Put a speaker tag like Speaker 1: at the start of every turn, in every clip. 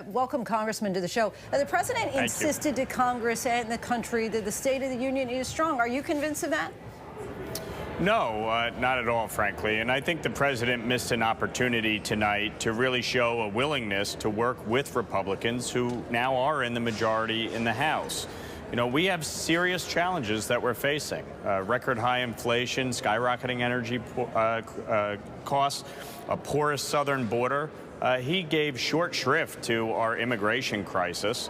Speaker 1: Welcome, Congressman, to the show. The president insisted to Congress and the country that the State of the Union is strong. Are you convinced of that?
Speaker 2: No, not at all, frankly. And I think the president missed an opportunity tonight to really show a willingness to work with Republicans who now are in the majority in the House. You know, we have serious challenges that we're facing. Record high inflation, skyrocketing energy costs, a porous southern border. He gave short shrift to our immigration crisis,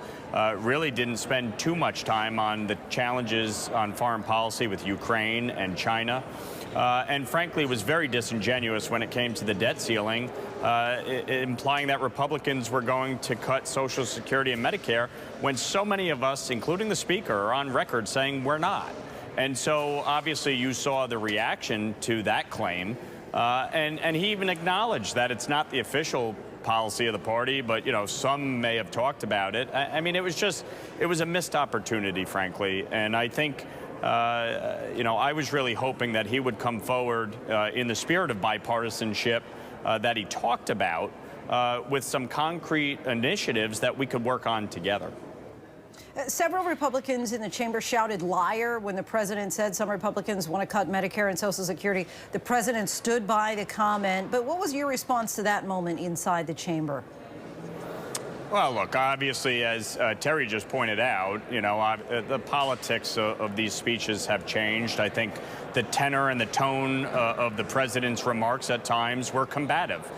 Speaker 2: really didn't spend too much time on the challenges on foreign policy with Ukraine and China, and frankly was very disingenuous when it came to the debt ceiling, implying that Republicans were going to cut Social Security and Medicare when so many of us, including the Speaker, are on record saying we're not. And so obviously you saw the reaction to that claim. And he even acknowledged that it's not the official policy of the party, but, you know, some may have talked about it. I mean, it was a missed opportunity, frankly. And I think, you know, I was really hoping that he would come forward in the spirit of bipartisanship that he talked about with some concrete initiatives that we could work on together.
Speaker 1: Several Republicans in the chamber shouted liar when the president said some Republicans want to cut Medicare and Social Security. The president stood by the comment. But what was your response to that moment inside the chamber?
Speaker 2: Well, look, obviously, as Terry just pointed out, you know, the politics of these speeches have changed. I think the tenor and the tone of the president's remarks at times were combative.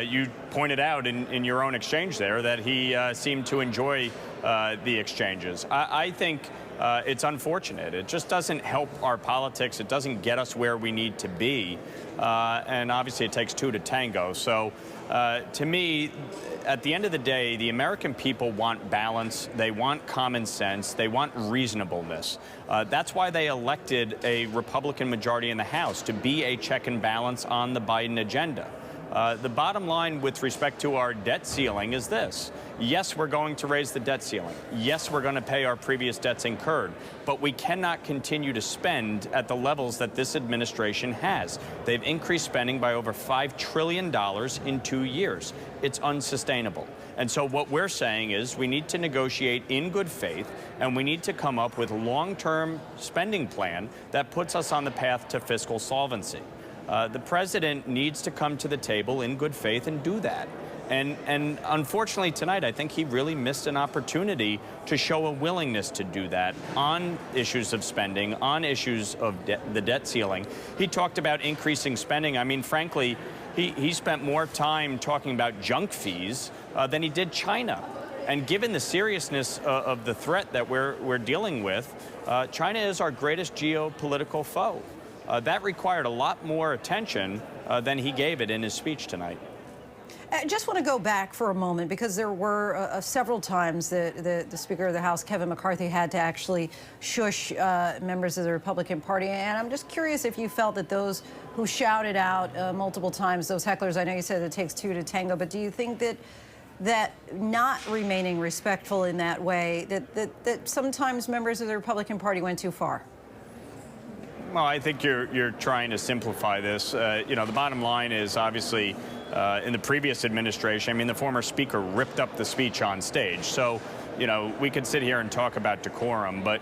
Speaker 2: You pointed out in your own exchange there that he seemed to enjoy the exchanges. I think it's unfortunate. It just doesn't help our politics. It doesn't get us where we need to be. And obviously, it takes two to tango. So to me, at the end of the day, the American people want balance. They want common sense. They want reasonableness. That's why they elected a Republican majority in the House, to be a check and balance on the Biden agenda. The bottom line with respect to our debt ceiling is this. Yes, we're going to raise the debt ceiling. Yes, we're going to pay our previous debts incurred. But we cannot continue to spend at the levels that this administration has. They've increased spending by over $5 trillion in 2 years. It's unsustainable. And so what we're saying is we need to negotiate in good faith, and we need to come up with a long-term spending plan that puts us on the path to fiscal solvency. The president needs to come to the table in good faith and do that. And unfortunately tonight, I think he really missed an opportunity to show a willingness to do that on issues of spending, on issues of the debt ceiling. He talked about increasing spending. I mean, frankly, he spent more time talking about junk fees than he did China. And given the seriousness of the threat that we're dealing with, China is our greatest geopolitical foe. That required a lot more attention than he gave it in his speech tonight.
Speaker 1: I just want to go back for a moment, because there were several times that the Speaker of the House, Kevin McCarthy, had to actually shush members of the Republican Party. And I'm just curious if you felt that those who shouted out multiple times, those hecklers, I know you said it takes two to tango, but do you think that not remaining respectful in that way, that sometimes members of the Republican Party went too far?
Speaker 2: Well, I think you're trying to simplify this. You know, the bottom line is obviously in the previous administration, I mean, the former speaker ripped up the speech on stage. So, you know, we could sit here and talk about decorum, but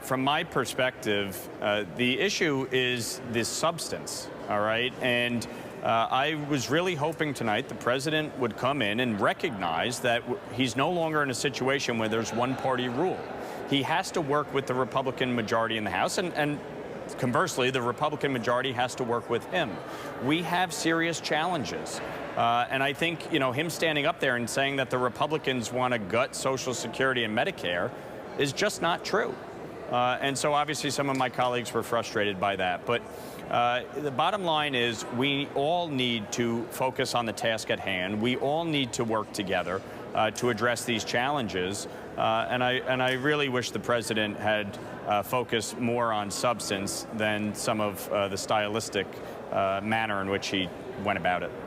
Speaker 2: from my perspective, the issue is the substance, all right? And I was really hoping tonight the president would come in and recognize that he's no longer in a situation where there's one-party rule. He has to work with the Republican majority in the House, and conversely, the Republican majority has to work with him. We have serious challenges. And I think, you know, him standing up there and saying that the Republicans want to gut Social Security and Medicare is just not true. And so obviously some of my colleagues were frustrated by that. But the bottom line is we all need to focus on the task at hand. We all need to work together to address these challenges. And I really wish the president had focused more on substance than some of the stylistic manner in which he went about it.